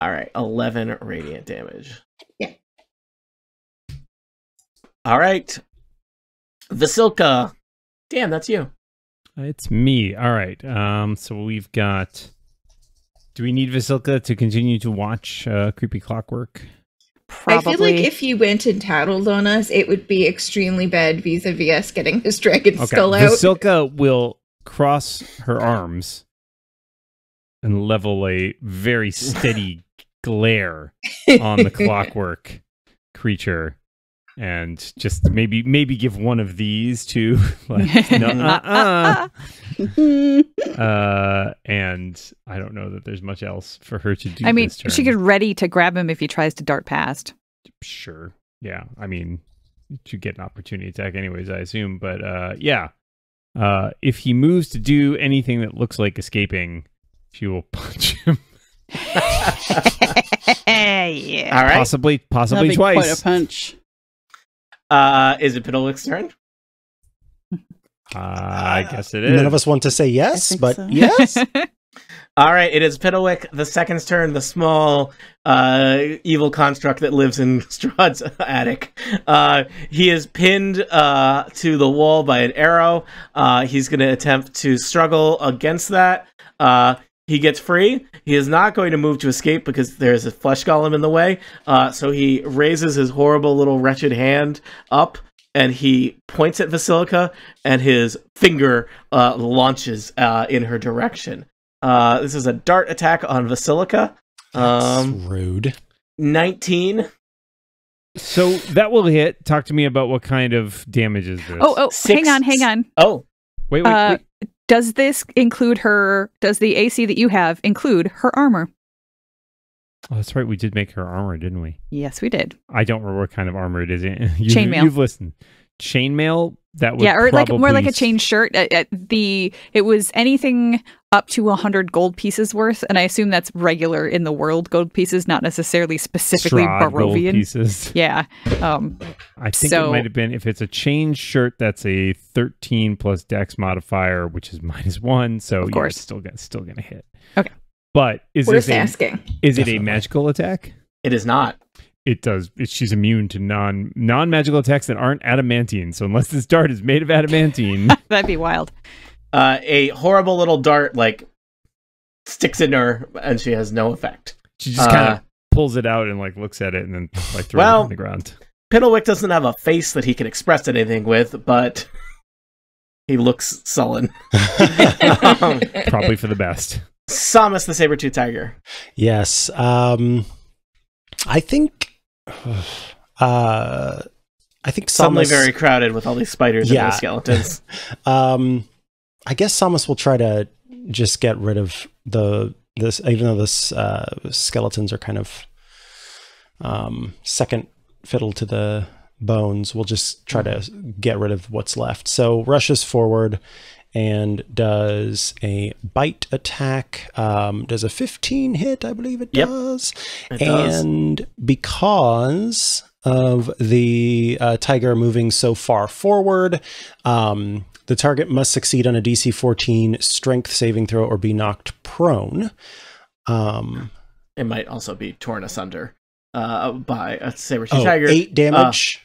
All right, 11 radiant damage. Yeah. All right. Vasilka. Damn, that's you. It's me. All right. So we've got... Do we need Vasilka to continue to watch Creepy Clockwork? Probably. I feel like if you went and tattled on us, it would be extremely bad vis-a-vis us getting his dragon skull out. Vasilka will cross her arms and level a very steady glare on the clockwork creature, and just maybe give one of these to like, and I don't know that there's much else for her to do. I mean, this turn. she could ready to grab him if he tries to dart past. Sure. Yeah. I mean, you get an opportunity attack anyways, I assume. But yeah. If he moves to do anything that looks like escaping, she will punch him. Yeah. All right. That'd Possibly be twice. quite a punch. Is it Piddlewick's turn? I guess it is. None of us want to say yes, think but so. yes. All right, it is Piddlewick the second's turn, the small evil construct that lives in Strahd's attic. He is pinned to the wall by an arrow. He's going to attempt to struggle against that. He gets free. He is not going to move to escape because there's a flesh golem in the way. So he raises his horrible little wretched hand up, and he points at Vasilka, and his finger launches in her direction. This is a dart attack on Vasilka. That's rude. 19. So that will hit. Talk to me about what kind of damage is this. Oh, hang on. Oh, wait. Does this include does the AC that you have include her armor? Oh, that's right. We did make her armor, didn't we? Yes, we did. I don't remember what kind of armor it is. Chainmail. You've listened. Chainmail? That would or like more like a probably chain shirt. It was anything up to 100 gold pieces worth, and I assume that's regular in the world gold pieces, not necessarily specifically Strahd gold Barovian pieces. Yeah. I think it might have been, if it's a chain shirt, that's a 13 plus dex modifier, which is -1. So of course, yeah, it's still gonna hit. Okay. But is Worth this asking. Is it a magical attack? it is not. It does. She's immune to non-magical attacks that aren't adamantine. So unless this dart is made of adamantine, that'd be wild. A horrible little dart like sticks in her, and she has no effect. she just kind of pulls it out and like looks at it and then like throws it on the ground. Piddlewick doesn't have a face that he can express anything with, but he looks sullen. Probably for the best. Samus the saber-tooth tiger. Yes. I think Samus, Suddenly very crowded with all these spiders and those skeletons. I guess Samus will try to just get rid of this, even though this skeletons are kind of second fiddle to the bones. We'll just try to get rid of what's left. So rushes forward and does a bite attack. Does a 15 hit? I believe it does. It does. And because of the tiger moving so far forward, the target must succeed on a DC 14 strength saving throw or be knocked prone. It might also be torn asunder by a saber-tooth tiger. 8 damage.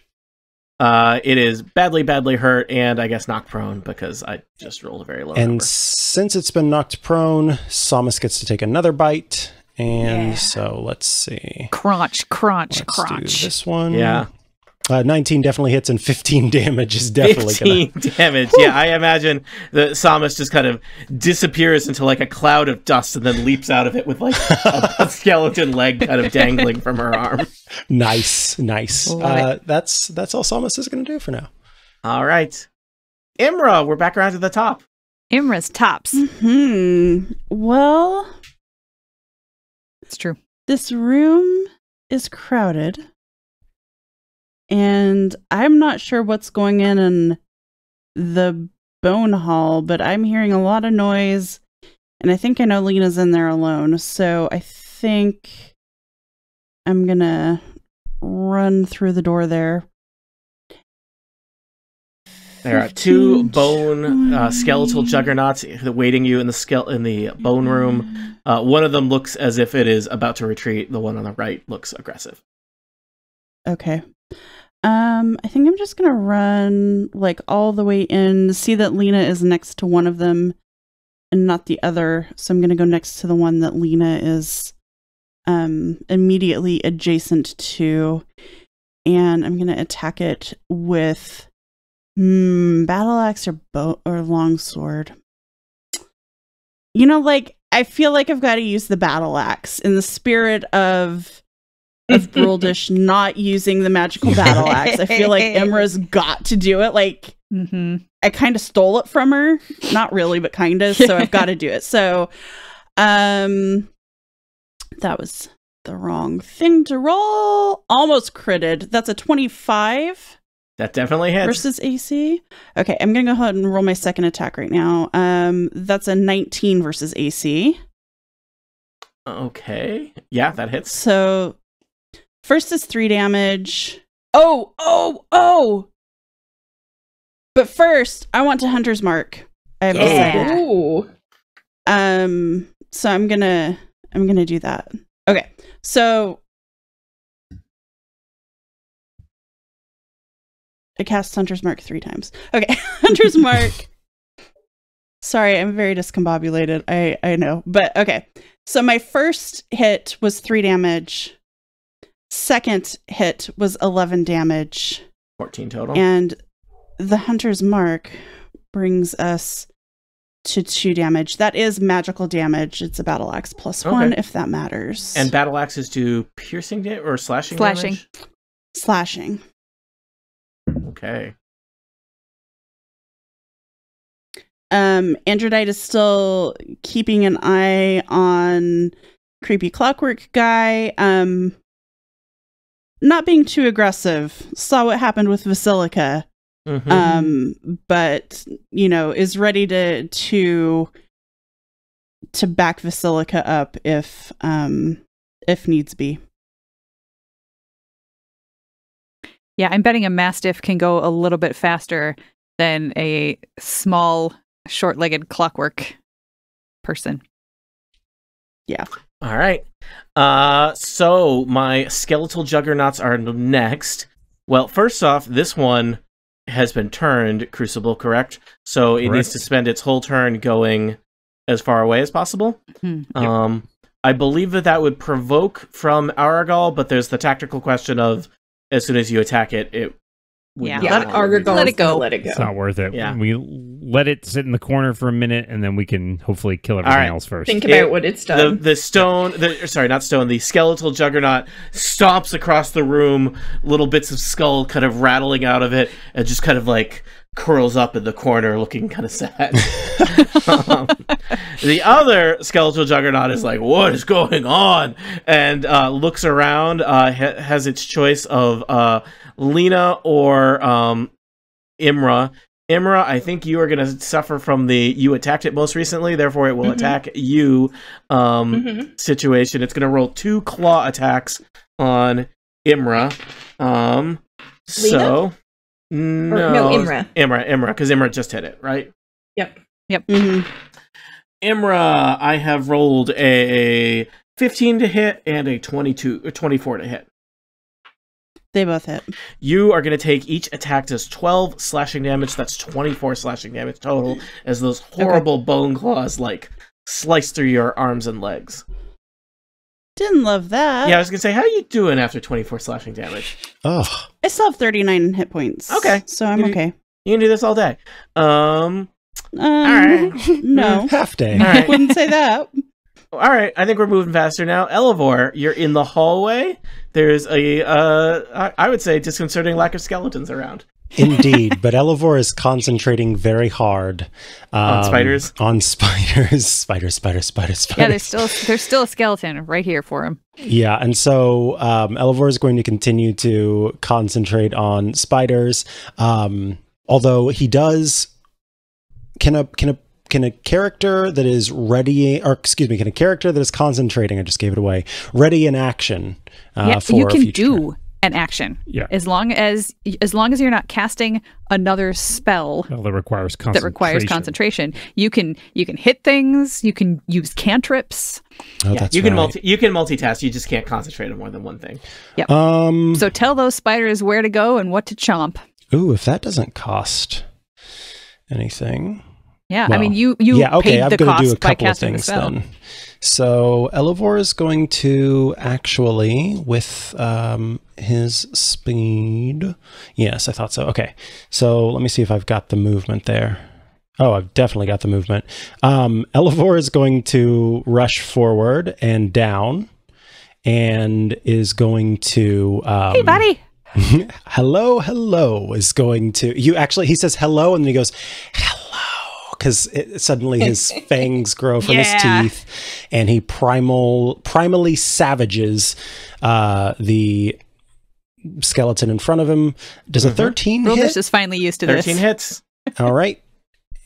It is badly hurt, and I guess knocked prone because I just rolled a very low number. Since it's been knocked prone, Samus gets to take another bite. And so let's see. Crunch. Let's do this one. Yeah. 19 definitely hits, and 15 damage is definitely 15 damage. Yeah, I imagine the Samus just kind of disappears into like a cloud of dust and then leaps out of it with like a skeleton leg kind of dangling from her arm. Nice. That's all Samus is going to do for now. All right. Imra, we're back around to the top. Imra's tops. Well, It's true. this room is crowded. And I'm not sure what's going in the bone hall, but I'm hearing a lot of noise. And I think I know Lena's in there alone. So I think I'm going to run through the door there. There are 2 bone skeletal juggernauts waiting you in the bone room. One of them looks as if it is about to retreat. The one on the right looks aggressive. Okay. I think I'm just gonna run like all the way in, see that Lena is next to one of them and not the other. So I'm gonna go next to the one that Lena is immediately adjacent to, and I'm gonna attack it with battle axe or longsword. You know, like I feel like I've got to use the battle axe in the spirit of Bruldish not using the magical battle axe. I feel like Imra's got to do it. Like, I kind of stole it from her. Not really, but kind of. So I've got to do it. So, that was the wrong thing to roll. Almost critted. That's a 25. That definitely hits. Versus AC. Okay, I'm going to go ahead and roll my second attack right now. That's a 19 versus AC. Okay. Yeah, that hits. So... first is 3 damage. Oh! But first, I want to Hunter's Mark. I've decided. Ooh. So I'm gonna do that. Okay. So I cast Hunter's Mark 3 times. Okay. Hunter's Mark. Sorry, I'm very discombobulated. I know. But okay. So my first hit was 3 damage. Second hit was 11 damage. 14 total. And the Hunter's Mark brings us to 2 damage. That is magical damage. It's a battle axe plus 1, if that matters. And battle axes do piercing or slashing damage? Slashing. Okay. Androdite is still keeping an eye on creepy clockwork guy. Not being too aggressive. Saw what happened with Basilica. But you know, is ready to back Basilica up if needs be. Yeah, I'm betting a Mastiff can go a little bit faster than a small, short-legged clockwork person. Yeah. All right. So my skeletal juggernauts are next. Well, first off, this one has been turned, Crucible, correct? So it needs to spend its whole turn going as far away as possible. I believe that would provoke from Aragal, but there's the tactical question of as soon as you attack it, it would let it go. It's not worth it. Yeah. We let it sit in the corner for a minute, and then we can hopefully kill everything else first. Think about what it's done. The skeletal juggernaut stomps across the room, little bits of skull kind of rattling out of it, and just kind of like curls up in the corner looking kind of sad. The other skeletal juggernaut is like, what is going on? And looks around, has its choice of Lena or Imra. Imra, I think you are going to suffer from you attacked it most recently, therefore it will attack you situation. It's going to roll 2 claw attacks on Imra. So... No, Imra. Imra, because Imra just hit it, right? Yep. Imra, I have rolled a 15 to hit and a 24 to hit. They both hit. You are going to take each attack as 12 slashing damage. That's 24 slashing damage total, as those horrible bone claws like slice through your arms and legs. Didn't love that. Yeah, I was going to say, how are you doing after 24 slashing damage? Oh, I still have 39 hit points. Okay. So I'm okay. You can do this all day. All right. No. half day. All right. Wouldn't say that. All right, I think we're moving faster now. Elevor, you're in the hallway. There's I would say, disconcerting lack of skeletons around. Indeed, but Elevor is concentrating very hard On spiders? On spiders. Spiders. Yeah, there's still a skeleton right here for him. Yeah, and so Elevor is going to continue to concentrate on spiders. Although he does, can a character that is can a character that is concentrating, I just gave it away, ready in action for you a can future do turn? an action. Yeah. As long as you're not casting another spell Well, that requires concentration. You can hit things, you can use cantrips. Oh, Yeah, that's you right. can multitask. You just can't concentrate on more than one thing. Yep. Um, So tell those spiders where to go and what to chomp. ooh, if that doesn't cost anything. Yeah, Well, I mean you yeah, okay, paid I'm the going to cost do a by couple of casting the things spell. then. So Elevor is going to actually, with his speed. Yes, I thought so. Okay, so let me see if I've got the movement there. Oh, I've definitely got the movement. Elevor is going to rush forward and down, and is going to. Hey, buddy. hello is going to. He says hello, and then he goes hello. Because suddenly his fangs grow from his teeth, and he primally savages the skeleton in front of him. Does a 13 Roldish hit? is finally used to this. 13 hits. All right.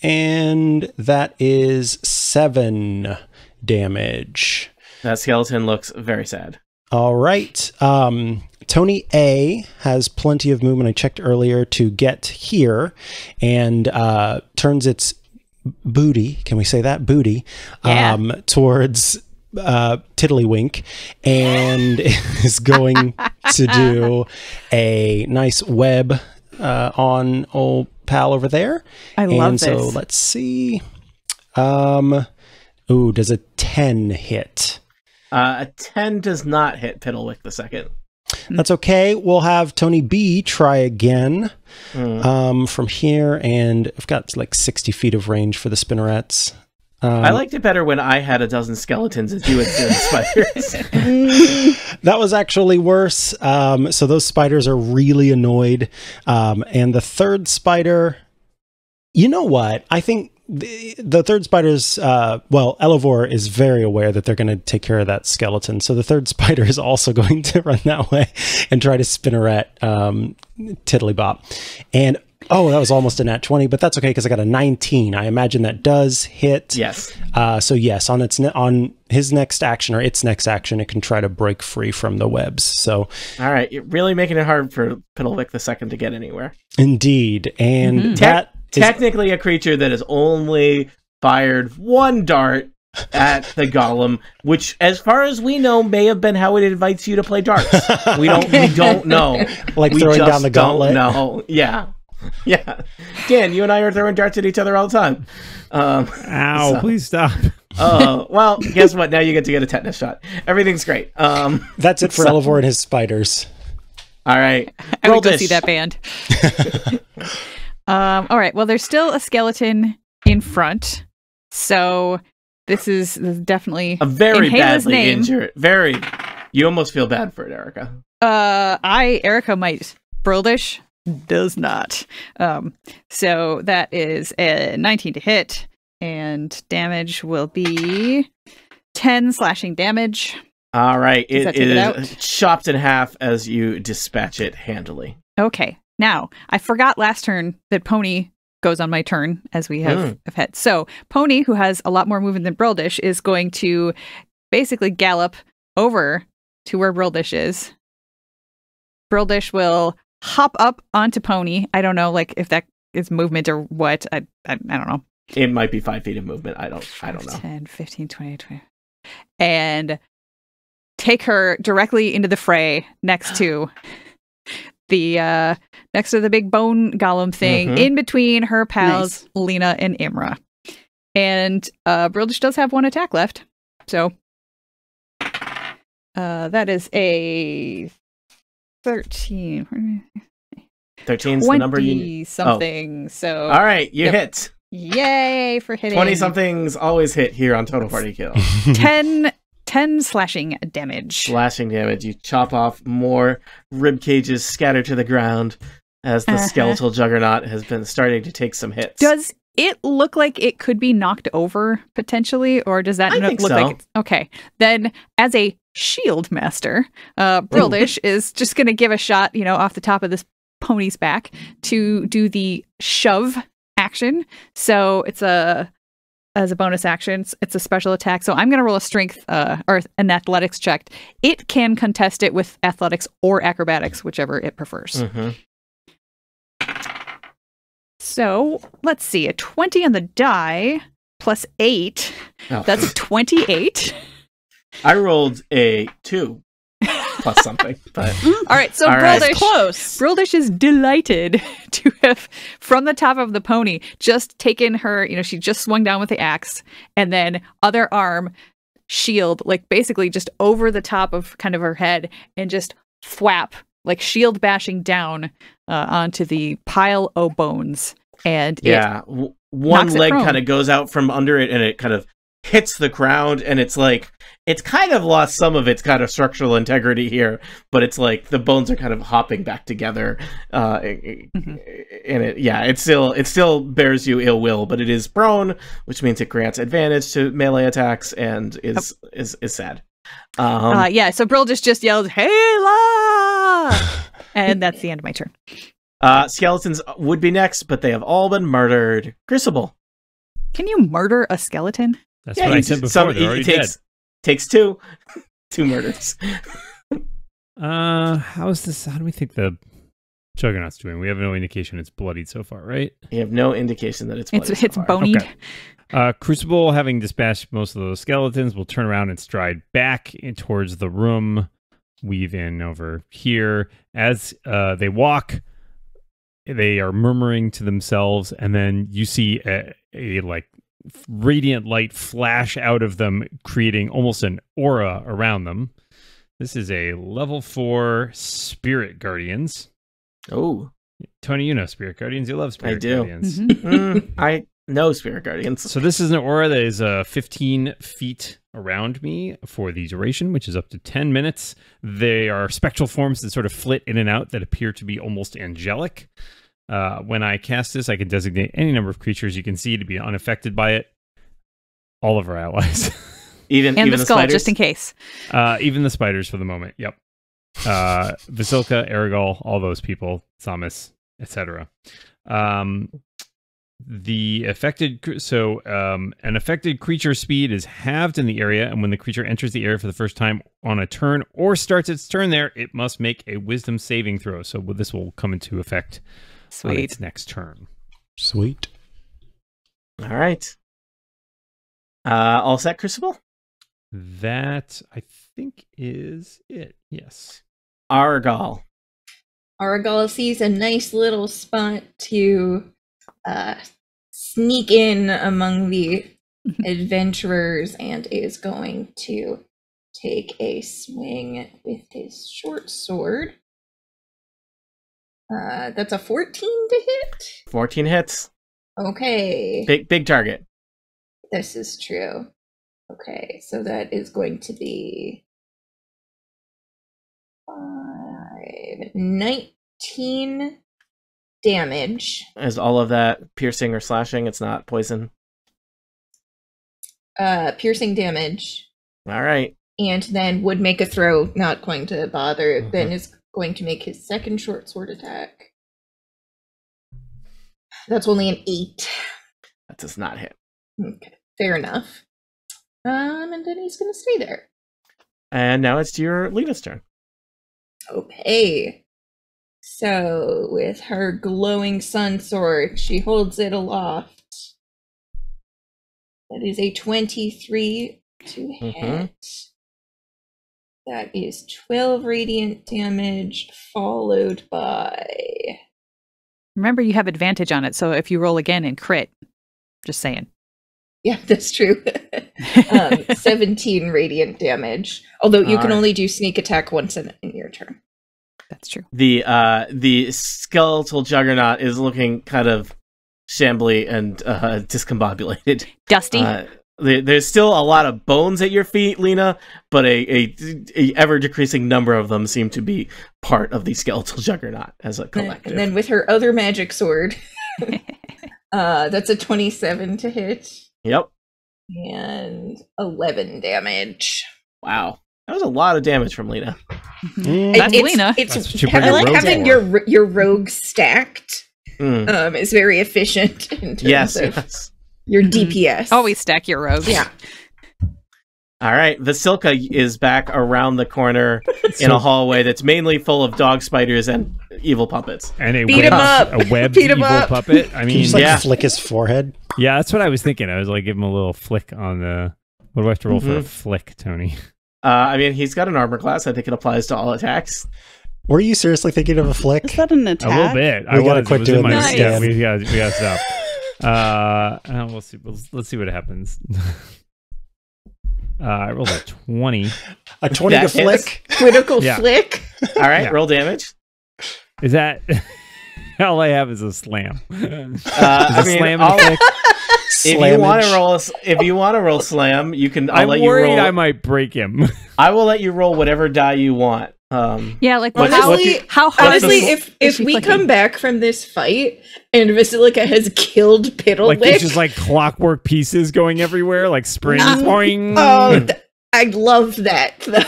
And that is 7 damage. That skeleton looks very sad. All right. Tony A has plenty of movement. I checked earlier to get here, and turns its booty, can we say that? Booty, towards Tiddlywink, and is going to do a nice web on old pal over there. I love this. So let's see. Ooh, does a 10 hit? A 10 does not hit Piddlewick the second. That's okay. We'll have Tony B try again from here, and I've got like 60 feet of range for the spinnerets. I liked it better when I had a dozen skeletons as you had 0 spiders. That was actually worse. So those spiders are really annoyed. And the third spider, you know what? I think the third spider's, Elevor is very aware that they're going to take care of that skeleton. So the third spider is also going to run that way and try to spinneret Tiddlybop. And, oh, that was almost a nat 20, but that's okay because I got a 19. I imagine that does hit. Yes. So yes, on his next action or its next action, it can try to break free from the webs. So, all right, you're really making it hard for Piddlewick the second to get anywhere. Indeed, and that technically a creature that has only fired 1 dart at the golem, which, as far as we know, may have been how it invites you to play darts. We don't know. Like we throwing down the gauntlet. No, yeah. Dan, you and I are throwing darts at each other all the time. Ow! Please stop. Well, guess what? Now you get to get a tetanus shot. Everything's great. That's it for Elevor and his spiders. All right, I would go see that band. All right. Well, there's still a skeleton in front, so this is definitely a very in Hayla's badly name. injured. You almost feel bad for it, Erica. Erica might. Brildish does not. So that is a 19 to hit, and damage will be 10 slashing damage. All right, it it is chopped in half as you dispatch it handily. Okay. Now, I forgot last turn that Pony goes on my turn, as we have had. So, Pony, who has a lot more movement than Brildish, is going to basically gallop over to where Brildish is. Brildish will hop up onto Pony. I don't know, like, if that is movement or what. I don't know. It might be 5 feet of movement. I don't know. 10, 15, 20, 20. And take her directly into the fray next to the big bone golem thing, in between her pals Lena and Imra. And Brildish does have 1 attack left, so That is a 13. 13's the number you 20 something. Oh. So all right, you hit. Yay for hitting. 20 somethings always hit here on Total Party Kill. 10 slashing damage. Slashing damage. You chop off more rib cages scattered to the ground as the skeletal juggernaut has been starting to take some hits. Does it look like it could be knocked over potentially, or does that look so. like it's okay? Then, as a shield master, Brildish is just going to give a shot, off the top of this pony's back to do the shove action. So it's as a bonus action, it's a special attack. So I'm going to roll a strength or an athletics check. It can contest it with athletics or acrobatics, whichever it prefers. Mm-hmm. So let's see, a 20 on the die plus 8. Oh. That's 28. I rolled a 2 plus something. But all right, so Brildish is delighted to have, from the top of the pony, just taken her, she just swung down with the axe, and then other arm, shield, like basically just over the top of kind of her head, and just thwap, like shield bashing down onto the pile o' bones. And one leg kind of goes out from under it, and it kind of hits the ground, and it's kind of lost some of its kind of structural integrity here, but it's like the bones are kind of hopping back together, and it still bears you ill will, but it is prone, which means it grants advantage to melee attacks and is sad. So Brildish just yelled, "Hey la!" and that's the end of my turn. Skeletons would be next, but they have all been murdered. Crucible. Can you murder a skeleton? That's what I said before. They're already dead. Takes two murders. How is this? How do we think the Juggernaut's doing? We have no indication it's bloodied so far, right? You have no indication that it's bloodied. It's bonied. Okay. Crucible, having dispatched most of those skeletons, will turn around and stride back towards the room, weave in over here. As they walk, they are murmuring to themselves, and then you see a like radiant light flash out of them, creating almost an aura around them. This is a level 4 Spirit Guardians. Oh, Tony, you know Spirit Guardians. You love Spirit Guardians. Mm-hmm. I know Spirit Guardians. So this is an aura that is 15 feet around me for the duration, which is up to 10 minutes. They are spectral forms that sort of flit in and out that appear to be almost angelic. When I cast this, I can designate any number of creatures you can see to be unaffected by it. All of our allies. even the skull, spiders? just in case. Even the spiders for the moment, yep. Vasilka, Aragol, all those people, Samus, etc. The affected, an affected creature's speed is halved in the area, and when the creature enters the area for the first time on a turn or starts its turn there, it must make a wisdom saving throw. So this will come into effect on its next turn. Sweet. All right. All set, Crucible? That, I think, is it. Yes. Aragol. Aragol sees a nice little spot to sneak in among the adventurers and is going to take a swing with his short sword. That's a 14 to hit? 14 hits. Okay. Big target. This is true. Okay, so that is going to be 19 damage. Is all of that piercing or slashing? It's not poison? Piercing damage. All right. And then would make a throw, not going to bother. Mm-hmm. Then is going to make his second short sword attack. That's only an 8. That does not hit. Okay, fair enough. And then he's going to stay there. And now it's your Lena's turn. Okay. So, with her glowing sun sword, she holds it aloft. That is a 23 to hit. That is 12 radiant damage, followed by... Remember, you have advantage on it, so if you roll again and crit, just saying. Yeah, that's true. 17 radiant damage. Although you can only do sneak attack once in your turn. That's true. The skeletal juggernaut is looking kind of shambly and discombobulated. Dusty. There's still a lot of bones at your feet, Lena, but a ever decreasing number of them seem to be part of the skeletal juggernaut as a collective. And then with her other magic sword, that's a 27 to hit. Yep. And 11 damage. Wow. That was a lot of damage from Lena. That's Lena. It's having your rogue stacked. Is very efficient in terms of your DPS. Always stack your rogues. Yeah. All right, Vasilka is back around the corner in a hallway that's mainly full of dog spiders and evil puppets. And a Beat him up. webbed Beat him evil up. puppet. I Can mean, you just flick his forehead? Yeah, that's what I was thinking. I was like, give him a little flick on the. What do I have to roll for a flick, Tony? I mean, he's got an armor class. I think it applies to all attacks. Were you seriously thinking of a flick? Is that an attack? A little bit. We gotta quit doing this. Yeah, we gotta stop. We'll see. Let's see what happens. I rolled a 20. A 20 to flick? Critical flick. All right, roll damage. Is that all I have is a slam? Slam and flick? If you want to roll slam, you can. I'm worried I might break him. I will let you roll whatever die you want. Like honestly, how hard honestly, if we come back from this fight and Vasilka has killed Piddlewick, like there's just like clockwork pieces going everywhere, like springs. Boing. Oh, I love that though.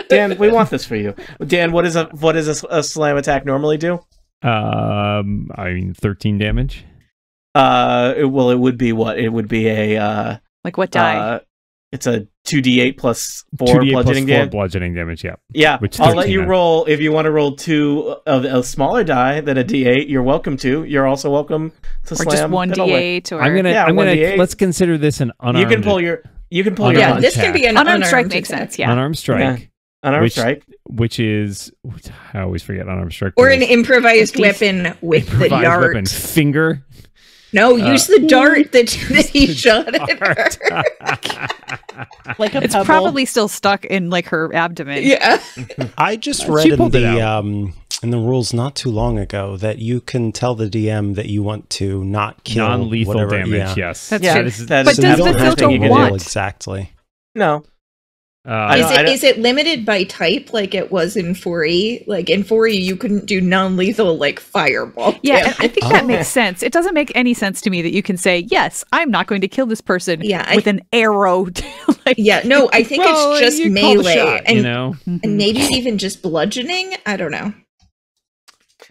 Dan, we want this for you. Dan, what does a slam attack normally do? I mean, 13 damage. It would be what? It would be a like what die? It's a 2d8 plus 4 2d8 bludgeoning plus 4 damage. Bludgeoning damage, yeah. Yeah, I'll let you on. roll. If you want to roll 2 of a smaller die than a d8, you're welcome to. You're also welcome to slam. Or just 1 d8. Or... I'm gonna let's consider this an unarmed. You can pull your yeah, this can be an unarmed strike makes sense. Yeah, unarmed strike. Yeah. Unarmed strike, which is I always forget unarmed strike. Or an improvised weapon with the dart. Weapon. Finger. No, use the dart that he shot at her. Like a it's pebble. probably still stuck in like her abdomen. Yeah. I just read in the rules not too long ago that you can tell the DM that you want to not kill non-lethal whatever, damage. Yeah. Yes, that's yeah, true. but does Vasilka want exactly? No. Is it limited by type like it was in 4E? Like in 4E, you couldn't do non-lethal like fireball. Yeah, and I think that makes sense. It doesn't make any sense to me that you can say, yes, I'm not going to kill this person with an arrow. No, I think it's just melee. Shot, and, you know? And maybe even just bludgeoning? I don't know.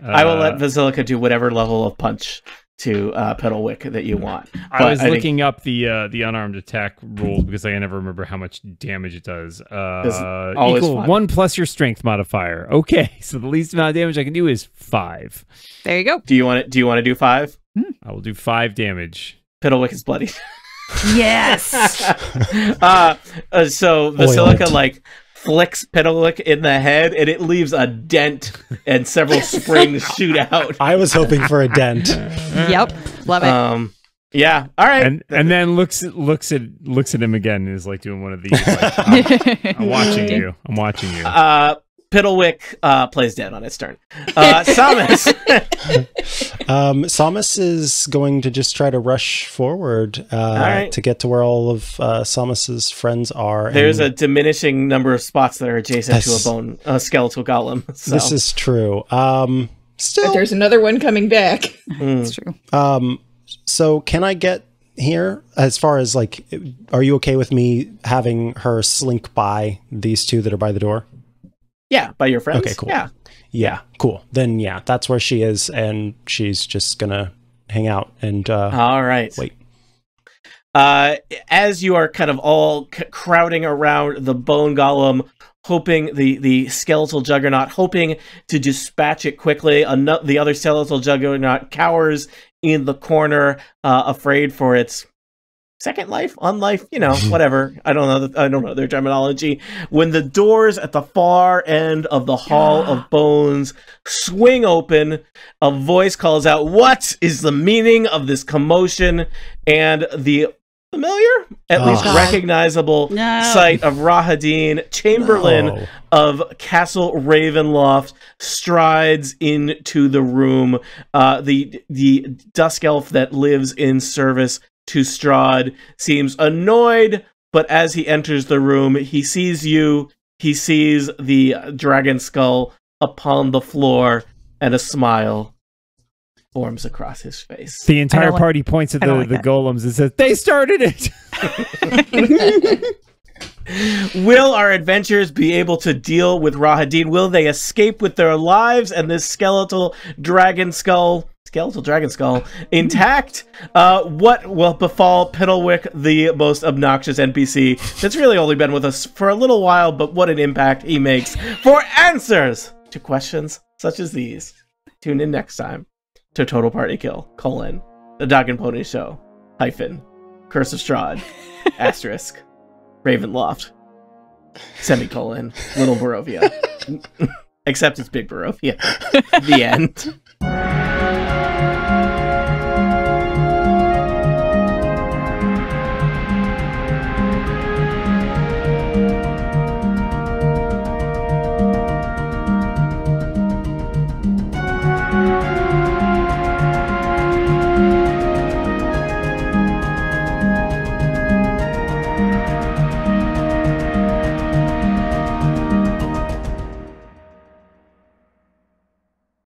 I will let Vasilka do whatever level of punch to Piddlewick that you want. I was looking up the unarmed attack rules because I never remember how much damage it does. Equal 1 plus your strength modifier. Okay, so the least amount of damage I can do is 5. There you go. Do you want to do 5? I will do 5 damage. Piddlewick is bloody. Yes. So Vasilka flicks Piddlewick in the head, and it leaves a dent, and several springs shoot out. I was hoping for a dent. Yep, love it. Yeah, all right, and then looks at him again and is like doing one of these. Like, I'm watching you. I'm watching you. Piddlewick plays dead on its turn. Samus. Samus is going to just try to rush forward to get to where all of Samus's friends are. There's a diminishing number of spots that are adjacent to a skeletal golem. So. This is true. Still, but there's another one coming back. It's true. So can I get here as far as are you okay with me having her slink by these two that are by the door? Yeah, by your friends. Okay, cool. Yeah, cool. Then that's where she is, and she's just gonna hang out and all right. Wait. As you are kind of all crowding around the bone golem, hoping the skeletal juggernaut, hoping to dispatch it quickly, the other skeletal juggernaut cowers in the corner, afraid for its second life, unlife, whatever. I don't know their terminology. When the doors at the far end of the Hall of Bones swing open, a voice calls out, "What is the meaning of this commotion?" And the familiar, at least recognizable sight of Rahadin, Chamberlain of Castle Ravenloft, strides into the room. The dusk elf that lives in service to Strahd seems annoyed, but as he enters the room, he sees you. He sees the dragon skull upon the floor, and a smile forms across his face. The entire party points at the golems and says, "They started it!" Will our adventurers be able to deal with Rahadin? Will they escape with their lives and this skeletal dragon skull intact? What will befall Piddlewick, the most obnoxious NPC that's really only been with us for a little while, but what an impact he makes? For answers to questions such as these, tune in next time to Total Party Kill, The Dog and Pony Show, Curse of Strahd, *, Ravenloft, *, Little Barovia. Except it's Big Barovia. The end.